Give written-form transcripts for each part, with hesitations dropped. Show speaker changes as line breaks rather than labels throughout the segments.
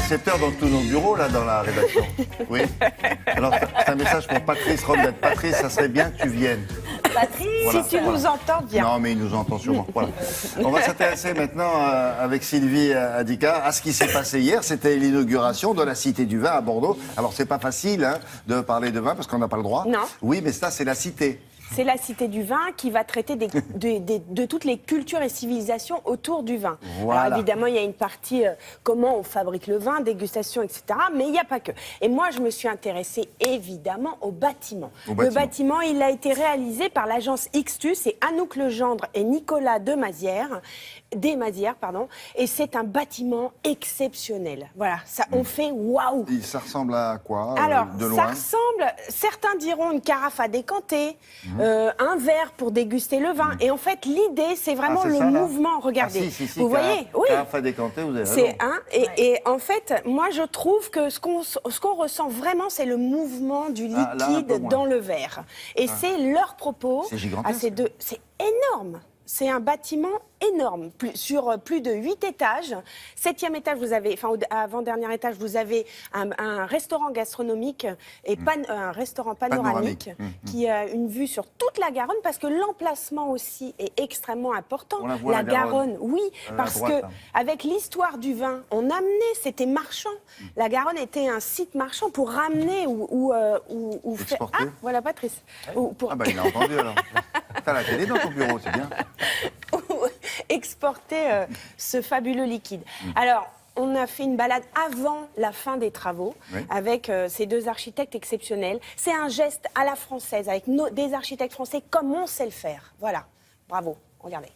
récepteur dans tous nos bureaux, là, dans la rédaction. Oui. Alors, c'est un message pour Patrice Rodette. Patrice, ça serait bien que tu viennes.
Patrice,
Voilà,
si tu nous entends, viens.
Non, mais il nous entend sûrement. Voilà. On va s'intéresser maintenant avec Sylvie Adika à ce qui s'est passé hier. C'était l'inauguration de la Cité du Vin à Bordeaux. Alors, c'est pas facile hein, de parler de vin parce qu'on n'a pas le droit.
Non.
Oui, mais ça, c'est la Cité.
C'est la Cité du Vin qui va traiter de toutes les cultures et civilisations autour du vin.
Voilà.
Alors évidemment, il y a une partie comment on fabrique le vin, dégustation, etc. Mais il n'y a pas que. Et moi, je me suis intéressée évidemment au bâtiment. Le bâtiment, il a été réalisé par l'agence Ixtus, c'est Anouk Legendre et Nicolas Desmazières, et c'est un bâtiment exceptionnel. Voilà, ça, on fait waouh.
Ça ressemble à quoi
Alors,
de loin
ça ressemble, certains diront une carafe à décanter, un verre pour déguster le vin. Et en fait, l'idée, c'est vraiment le mouvement. Regardez, vous voyez, oui.
Carafe à décanter, vous avez raison.
C'est un. Et en fait, moi, je trouve que ce qu'on ressent vraiment, c'est le mouvement du liquide dans le verre. Et c'est leur propos.
C'est gigantesque.
C'est énorme. C'est un bâtiment énorme, sur plus de 8 étages. 7e étage, vous avez, enfin, avant-dernier étage, vous avez un restaurant gastronomique et un restaurant panoramique qui a une vue sur toute la Garonne parce que l'emplacement aussi est extrêmement important.
On la voit,
la Garonne, oui, parce
droite,
que avec l'histoire du vin, on amenait, c'était marchand. La Garonne était un site marchand pour ramener ou faire. Ah, voilà Patrice.
Ah bah il a entendu alors. T'as la télé dans ton bureau, c'est bien.
Exporter ce fabuleux liquide. Alors, on a fait une balade avant la fin des travaux avec ces deux architectes exceptionnels. C'est un geste à la française, avec des architectes français comme on sait le faire. Voilà, bravo, regardez.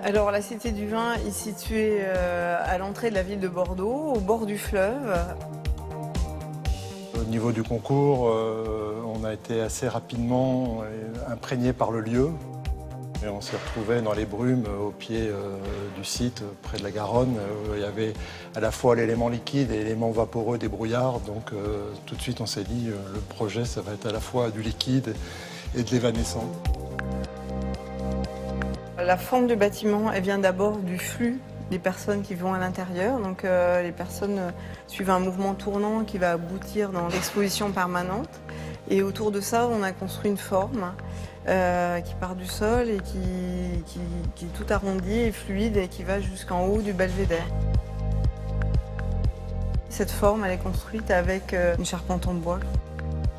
Alors la Cité du Vin est située à l'entrée de la ville de Bordeaux, au bord du fleuve.
Au niveau du concours, on a été assez rapidement imprégné par le lieu. Et on s'est retrouvé dans les brumes au pied du site, près de la Garonne, où il y avait à la fois l'élément liquide et l'élément vaporeux des brouillards. Donc tout de suite on s'est dit, le projet ça va être à la fois du liquide et de l'évanescent.
La forme du bâtiment, elle vient d'abord du flux des personnes qui vont à l'intérieur. Donc les personnes suivent un mouvement tournant qui va aboutir dans l'exposition permanente. Et autour de ça, on a construit une forme qui part du sol et qui est tout arrondie et fluide et qui va jusqu'en haut du belvédère. Cette forme, elle est construite avec une charpente en bois.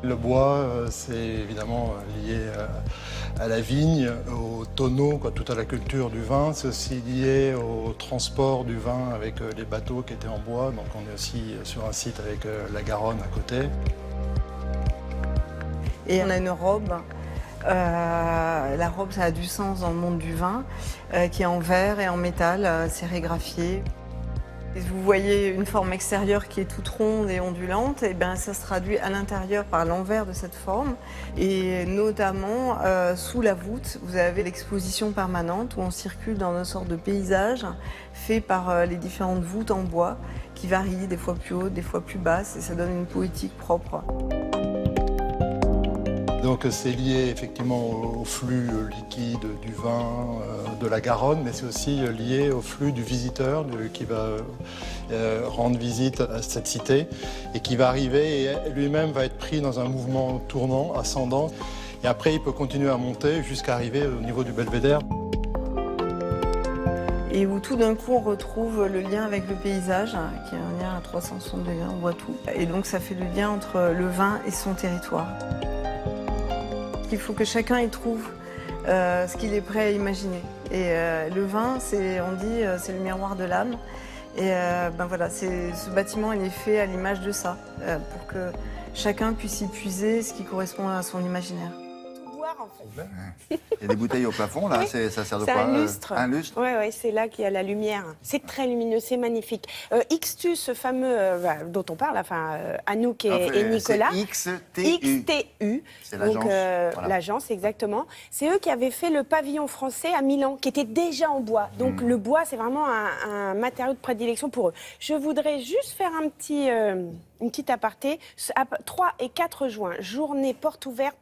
Le bois, c'est évidemment lié à la vigne, au tonneau, toute à la culture du vin. C'est aussi lié au transport du vin avec les bateaux qui étaient en bois. Donc on est aussi sur un site avec la Garonne à côté.
Et on a une robe. La robe, ça a du sens dans le monde du vin, qui est en verre et en métal, sérigraphié. Et vous voyez une forme extérieure qui est toute ronde et ondulante, et bien ça se traduit à l'intérieur par l'envers de cette forme. Et notamment, sous la voûte, vous avez l'exposition permanente où on circule dans une sorte de paysage fait par les différentes voûtes en bois qui varient, des fois plus hautes, des fois plus basses, et ça donne une poétique propre.
Donc c'est lié effectivement au flux liquide du vin de la Garonne, mais c'est aussi lié au flux du visiteur qui va rendre visite à cette cité et qui va arriver et lui-même va être pris dans un mouvement tournant, ascendant. Et après, il peut continuer à monter jusqu'à arriver au niveau du belvédère.
Et où tout d'un coup on retrouve le lien avec le paysage, qui est un lien à 360 degrés, on voit tout. Et donc ça fait le lien entre le vin et son territoire. Il faut que chacun y trouve ce qu'il est prêt à imaginer. Et le vin, on dit, c'est le miroir de l'âme. Et ben voilà, ce bâtiment, il est fait à l'image de ça, pour que chacun puisse y puiser ce qui correspond à son imaginaire.
En fait.
Il y a des bouteilles au plafond, là, ça sert de quoi?
C'est un lustre.
Un lustre.
Oui, c'est là qu'il y a la lumière. C'est très lumineux, c'est magnifique. Ixtus, ce fameux dont on parle, Anouk et Nicolas. XTU.
C'est l'agence.
Donc,
voilà.
L'agence, exactement. C'est eux qui avaient fait le pavillon français à Milan, qui était déjà en bois. Donc le bois, c'est vraiment un matériau de prédilection pour eux. Je voudrais juste faire un petit une petite aparté, 3 et 4 juin, journée porte ouverte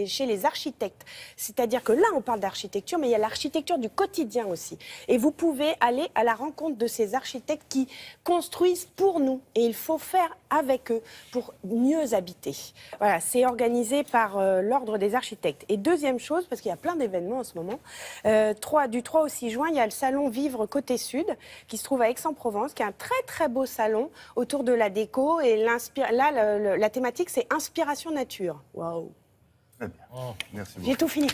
chez les architectes. C'est-à-dire que là, on parle d'architecture, mais il y a l'architecture du quotidien aussi. Et vous pouvez aller à la rencontre de ces architectes qui construisent pour nous. Et il faut faire avec eux pour mieux habiter. Voilà, c'est organisé par l'Ordre des architectes. Et deuxième chose, parce qu'il y a plein d'événements en ce moment, du 3 au 6 juin, il y a le salon Vivre Côté Sud, qui se trouve à Aix-en-Provence, qui est un très très beau salon autour de la déco. Et là, la thématique, c'est inspiration nature. Waouh!
Très bien. Merci beaucoup.
J'ai tout fini.